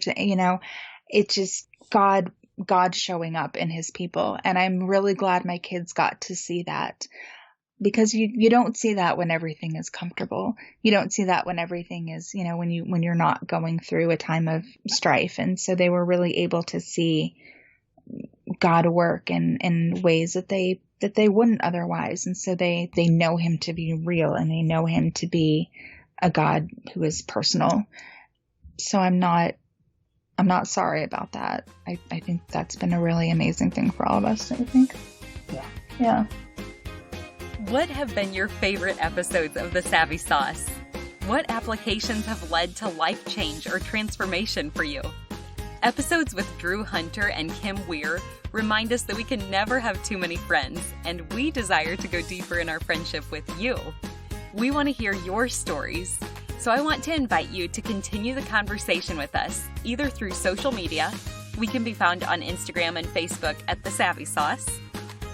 it's just God showing up in his people. And I'm really glad my kids got to see that, because you don't see that when everything is comfortable. You don't see that when everything is, when you're not going through a time of strife. And so they were really able to see God work in ways that they wouldn't otherwise. And so they know him to be real, and they know him to be a God who is personal. So I'm not I'm not sorry about that. I think that's been a really amazing thing for all of us, I think. Yeah. Yeah. What have been your favorite episodes of The Savvy Sauce? What applications have led to life change or transformation for you? Episodes with Drew Hunter and Kim Weir remind us that we can never have too many friends, and we desire to go deeper in our friendship with you. We want to hear your stories, so I want to invite you to continue the conversation with us, either through social media. We can be found on Instagram and Facebook at The Savvy Sauce,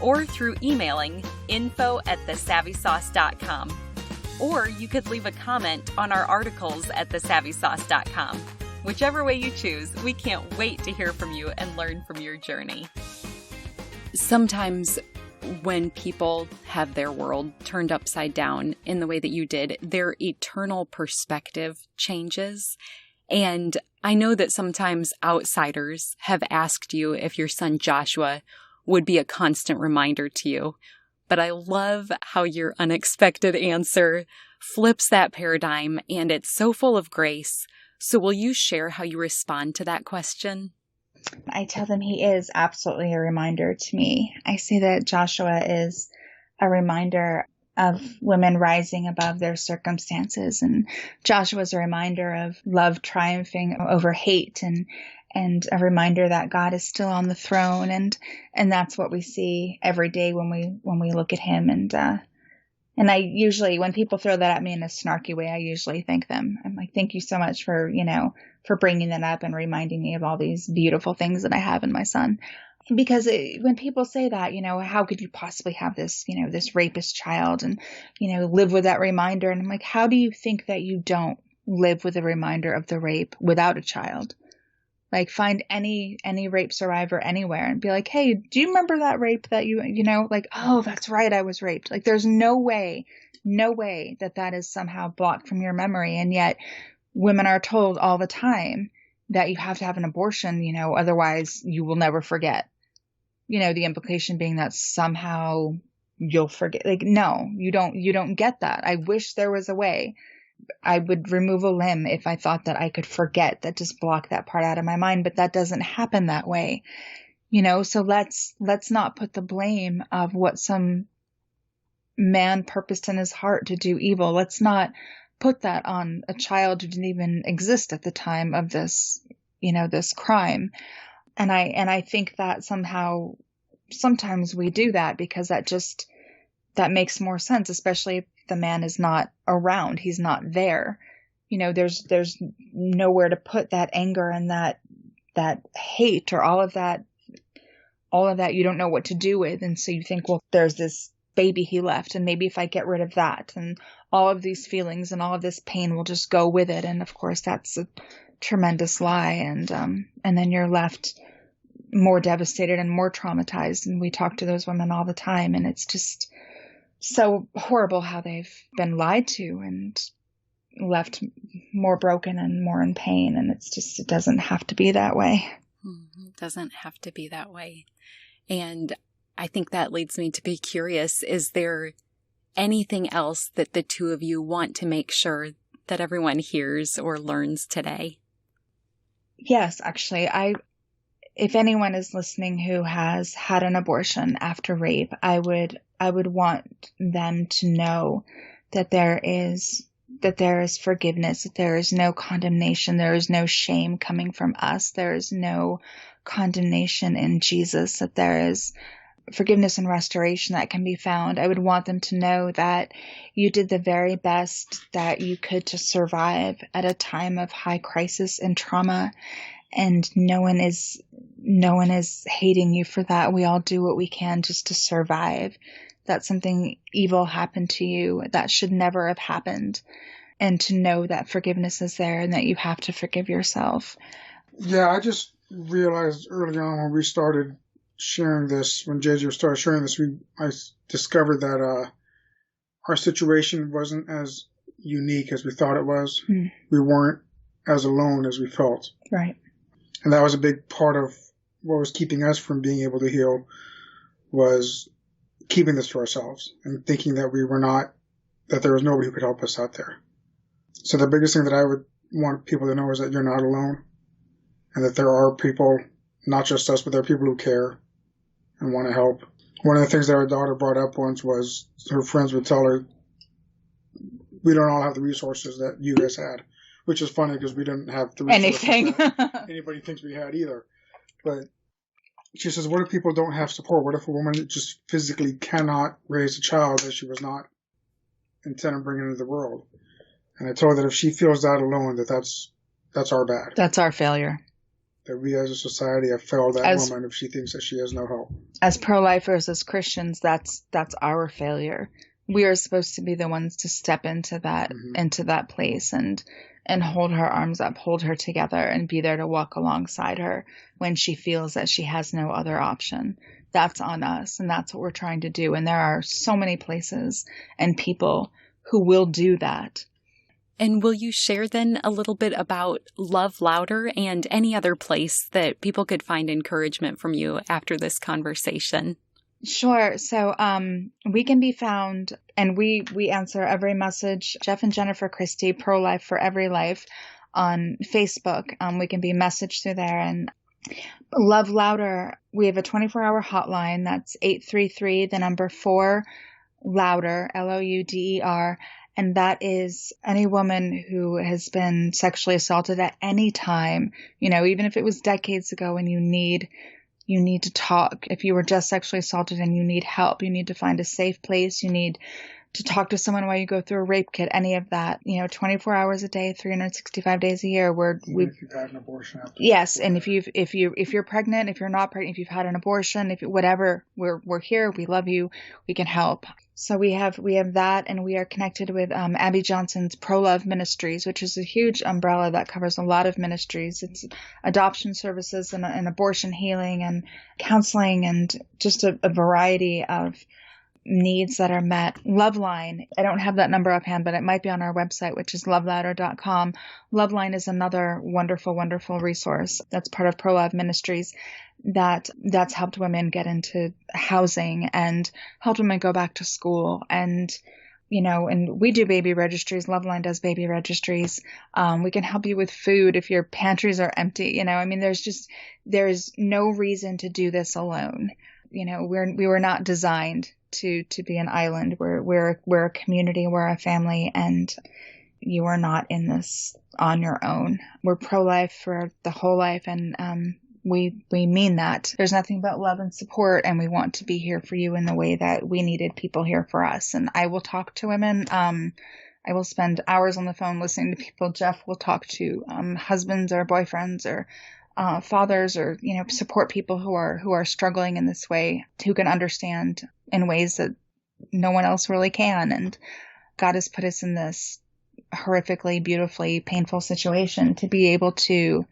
or through emailing info@thesavvysauce.com. Or you could leave a comment on our articles at thesavvysauce.com. Whichever way you choose, we can't wait to hear from you and learn from your journey. Sometimes when people have their world turned upside down in the way that you did, their eternal perspective changes. And I know that sometimes outsiders have asked you if your son Joshua would be a constant reminder to you. But I love how your unexpected answer flips that paradigm, and it's so full of grace. So will you share how you respond to that question? I tell them he is absolutely a reminder to me. I say that Joshua is a reminder of women rising above their circumstances. And Joshua is a reminder of love triumphing over hate, and a reminder that God is still on the throne. And that's what we see every day when we look at him. And I usually, when people throw that at me in a snarky way, I usually thank them. I'm like, thank you so much for bringing that up and reminding me of all these beautiful things that I have in my son. Because when people say that, how could you possibly have this, this rapist child and, live with that reminder? And I'm like, how do you think that you don't live with a reminder of the rape without a child? Like, find any rape survivor anywhere and be like, hey, do you remember that rape that oh, that's right, I was raped. Like, there's no way that is somehow blocked from your memory. And yet women are told all the time that you have to have an abortion, otherwise you will never forget. The implication being that somehow you'll forget. Like, no, you don't get that. I wish there was a way. I would remove a limb if I thought that I could forget, that just block that part out of my mind, but that doesn't happen that way. So let's not put the blame of what some man purposed in his heart to do evil. Let's not put that on a child who didn't even exist at the time of this, this crime. And I think that somehow sometimes we do that because that makes more sense, especially if the man is not around. He's not there. There's nowhere to put that anger and that hate or all of that you don't know what to do with. And so you think, well, there's this baby he left, and maybe if I get rid of that, and all of these feelings and all of this pain will just go with it. And of course that's a tremendous lie. And then you're left more devastated and more traumatized. And we talk to those women all the time, and it's just so horrible how they've been lied to and left more broken and more in pain. And it doesn't have to be that way. It doesn't have to be that way. And I think that leads me to be curious. Is there anything else that the two of you want to make sure that everyone hears or learns today? Yes, actually, if anyone is listening who has had an abortion after rape, I would want them to know that there is forgiveness, that there is no condemnation, there is no shame coming from us, there is no condemnation in Jesus, that there is forgiveness and restoration that can be found. I would want them to know that you did the very best that you could to survive at a time of high crisis and trauma, and no one is hating you for that. We all do what we can just to survive. That something evil happened to you that should never have happened, and to know that forgiveness is there and that you have to forgive yourself. Yeah, I just realized early on when we started sharing this, when JJ started sharing this, I discovered that our situation wasn't as unique as we thought it was. Mm. We weren't as alone as we felt. Right. And that was a big part of what was keeping us from being able to heal, was keeping this to ourselves and thinking that that there was nobody who could help us out there. So the biggest thing that I would want people to know is that you're not alone. and that there are people, not just us, but there are people who care and want to help. One of the things that our daughter brought up once was her friends would tell her, we don't all have the resources that you guys had, which is funny because we didn't have the resources that anybody thinks we had either. But she says, what if people don't have support? What if a woman just physically cannot raise a child that she was not intended to bring into the world? And I told her that if she feels that alone, that's our bad. That's our failure. That we as a society have failed that woman if she thinks that she has no hope. As pro-lifers, as Christians, that's our failure. We are supposed to be the ones to step into that place and hold her arms up, hold her together, and be there to walk alongside her when she feels that she has no other option. That's on us, and that's what we're trying to do. And there are so many places and people who will do that. And will you share then a little bit about Love Louder and any other place that people could find encouragement from you after this conversation? Sure. So we can be found, and we answer every message. Jeff and Jennifer Christie, Pro-Life for Every Life on Facebook. We can be messaged through there. And Love Louder, we have a 24-hour hotline. That's 833, the number 4, Louder, Louder. And that is any woman who has been sexually assaulted at any time, even if it was decades ago, and you need to talk. If you were just sexually assaulted and you need help, you need to find a safe place. You need to talk to someone while you go through a rape kit, any of that, 24 hours a day, 365 days a year. If you've had an abortion. Yes. And if you're pregnant, if you're not pregnant, if you've had an abortion, whatever, we're here. We love you. We can help. So we have that, and we are connected with Abby Johnson's ProLove Ministries, which is a huge umbrella that covers a lot of ministries. It's adoption services and abortion healing and counseling and just a variety of needs that are met. Loveline, I don't have that number offhand, but it might be on our website, which is lovelouder.com. Loveline is another wonderful, wonderful resource that's part of ProLove Ministries that's helped women get into housing and helped women go back to school. And we do baby registries. Loveline does baby registries. We can help you with food if your pantries are empty. There's no reason to do this alone. We were not designed to be an island. We're a community, we're a family, and you are not in this on your own. We're pro-life for the whole life, and we mean that. There's nothing but love and support, and we want to be here for you in the way that we needed people here for us. And I will talk to women. I will spend hours on the phone listening to people. Jeff will talk to husbands or boyfriends or fathers, or support people who are struggling in this way, who can understand in ways that no one else really can. And God has put us in this horrifically, beautifully painful situation to be able to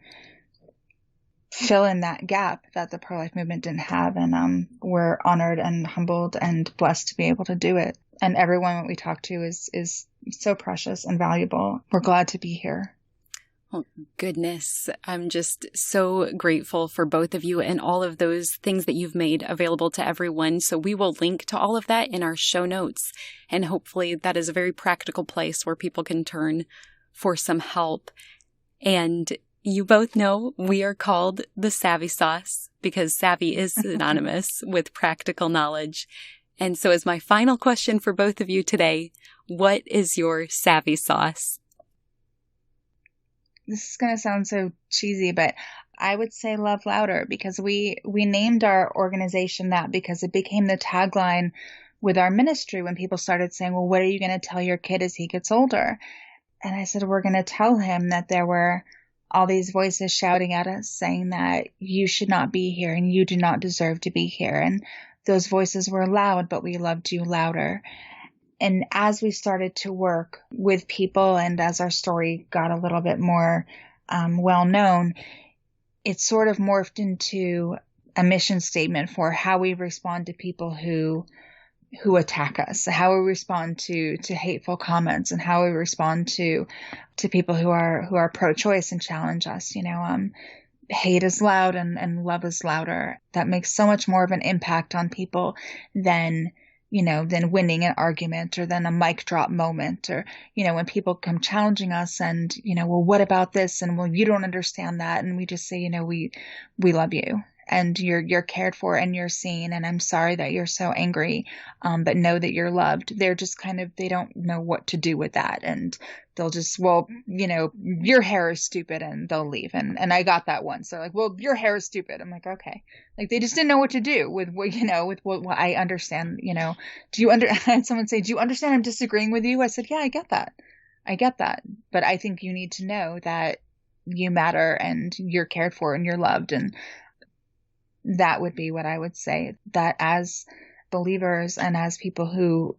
fill in that gap that the pro-life movement didn't have. And we're honored and humbled and blessed to be able to do it. And everyone that we talk to is so precious and valuable. We're glad to be here. Oh, goodness. I'm just so grateful for both of you and all of those things that you've made available to everyone. So we will link to all of that in our show notes. And hopefully that is a very practical place where people can turn for some help. And you both know we are called the Savvy Sauce because savvy is synonymous with practical knowledge. And so as my final question for both of you today, what is your savvy sauce? This is going to sound so cheesy, but I would say Love Louder, because we named our organization that because it became the tagline with our ministry when people started saying, well, what are you going to tell your kid as he gets older? And I said, we're going to tell him that there were all these voices shouting at us saying that you should not be here and you do not deserve to be here. And those voices were loud, but we loved you louder. And as we started to work with people and as our story got a little bit more well known, it sort of morphed into a mission statement for how we respond to people who attack us, how we respond to hateful comments, and how we respond to people who are pro-choice and challenge us. Hate is loud and love is louder. That makes so much more of an impact on people than than winning an argument or than a mic drop moment, or, when people come challenging us and, well, what about this? And well, you don't understand that. And we just say, we love you and you're cared for and you're seen. And I'm sorry that you're so angry. But know that you're loved. They're just they don't know what to do with that. And they'll just, well, your hair is stupid, and they'll leave. And I got that once. So like, well, your hair is stupid. I'm like, okay. Like they just didn't know what to do with what, with what I understand, do you I had someone say, do you understand I'm disagreeing with you? I said, yeah, I get that. But I think you need to know that you matter and you're cared for and you're loved. And that would be what I would say, that as believers and as people who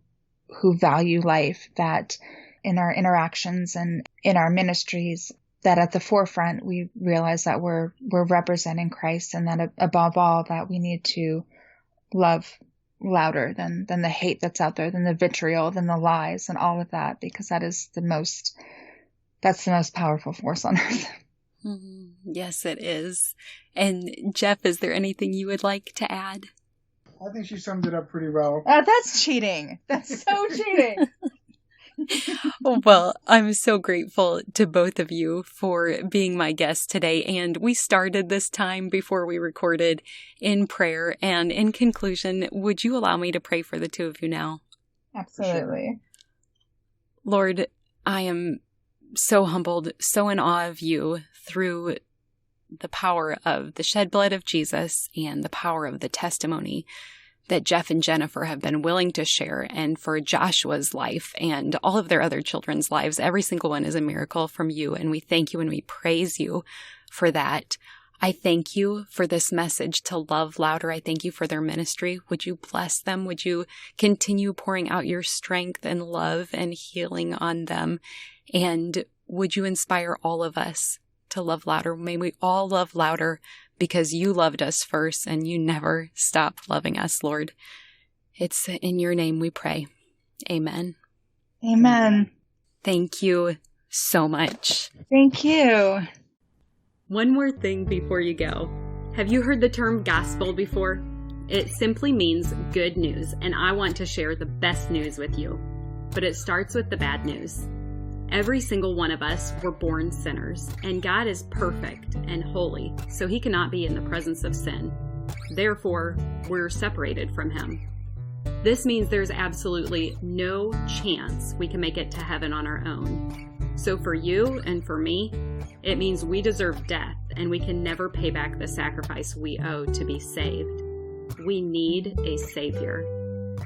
value life, that in our interactions and in our ministries, that at the forefront, we realize that we're representing Christ, and that above all, that we need to love louder than the hate that's out there, than the vitriol, than the lies and all of that, because that's the most powerful force on earth. Yes, it is. And Jeff, is there anything you would like to add? I think she summed it up pretty well. That's cheating. That's so cheating. Well, I'm so grateful to both of you for being my guests today. And we started this time before we recorded in prayer. And in conclusion, would you allow me to pray for the two of you now? Absolutely. Lord, I am so humbled, so in awe of you through the power of the shed blood of Jesus and the power of the testimony that Jeff and Jennifer have been willing to share, and for Joshua's life and all of their other children's lives. Every single one is a miracle from you, and we thank you and we praise you for that. I thank you for this message to love louder. I thank you for their ministry. Would you bless them? Would you continue pouring out your strength and love and healing on them? And would you inspire all of us to love louder? May we all love louder, because you loved us first and you never stop loving us, Lord. It's in your name we pray. Amen. Amen. Thank you so much. Thank you. One more thing before you go. Have you heard the term gospel before? It simply means good news, and I want to share the best news with you. But it starts with the bad news. Every single one of us were born sinners, and God is perfect and holy, so he cannot be in the presence of sin. Therefore, we're separated from him. This means there's absolutely no chance we can make it to heaven on our own. So for you and for me, it means we deserve death, and we can never pay back the sacrifice we owe to be saved. We need a Savior.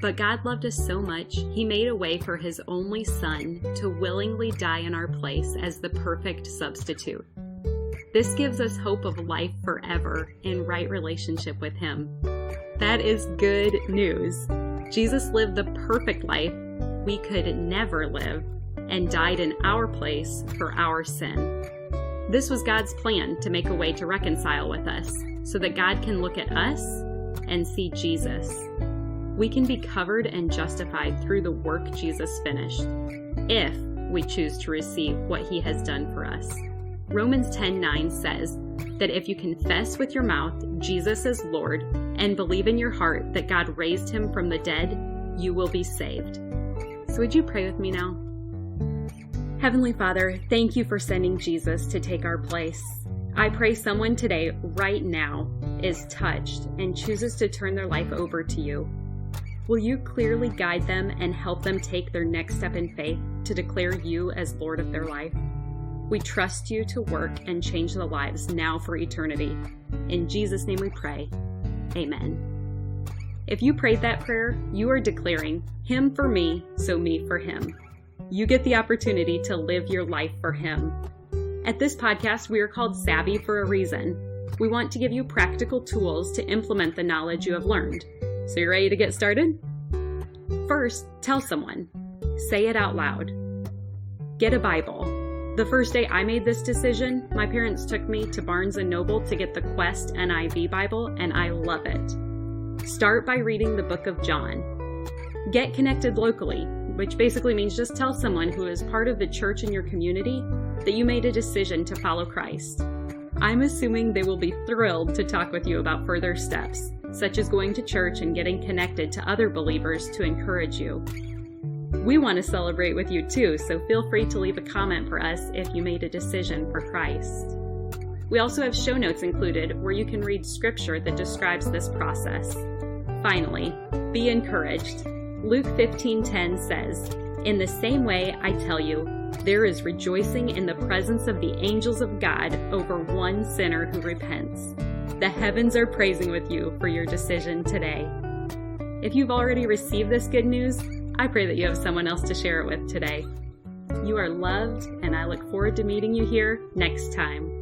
But God loved us so much, he made a way for his only Son to willingly die in our place as the perfect substitute. This gives us hope of life forever in right relationship with him. That is good news. Jesus lived the perfect life we could never live and died in our place for our sin. This was God's plan to make a way to reconcile with us so that God can look at us and see Jesus. We can be covered and justified through the work Jesus finished, if we choose to receive what he has done for us. Romans 10:9 says that if you confess with your mouth Jesus is Lord and believe in your heart that God raised him from the dead, you will be saved. So would you pray with me now? Heavenly Father, thank you for sending Jesus to take our place. I pray someone today, right now, is touched and chooses to turn their life over to you. Will you clearly guide them and help them take their next step in faith to declare you as Lord of their life? We trust you to work and change the lives now for eternity. In Jesus' name we pray. Amen. If you prayed that prayer, you are declaring him for me, so me for him. You get the opportunity to live your life for him. At this podcast, we are called Savvy for a reason. We want to give you practical tools to implement the knowledge you have learned. So you ready to get started? First, tell someone. Say it out loud. Get a Bible. The first day I made this decision, my parents took me to Barnes & Noble to get the Quest NIV Bible, and I love it. Start by reading the book of John. Get connected locally, which basically means just tell someone who is part of the church in your community that you made a decision to follow Christ. I'm assuming they will be thrilled to talk with you about further steps. such as going to church and getting connected to other believers to encourage you. We want to celebrate with you too, so feel free to leave a comment for us if you made a decision for Christ. We also have show notes included where you can read scripture that describes this process. Finally, be encouraged. Luke 15:10 says, "In the same way, I tell you, there is rejoicing in the presence of the angels of God over one sinner who repents." The heavens are praising with you for your decision today. If you've already received this good news, I pray that you have someone else to share it with today. You are loved, and I look forward to meeting you here next time.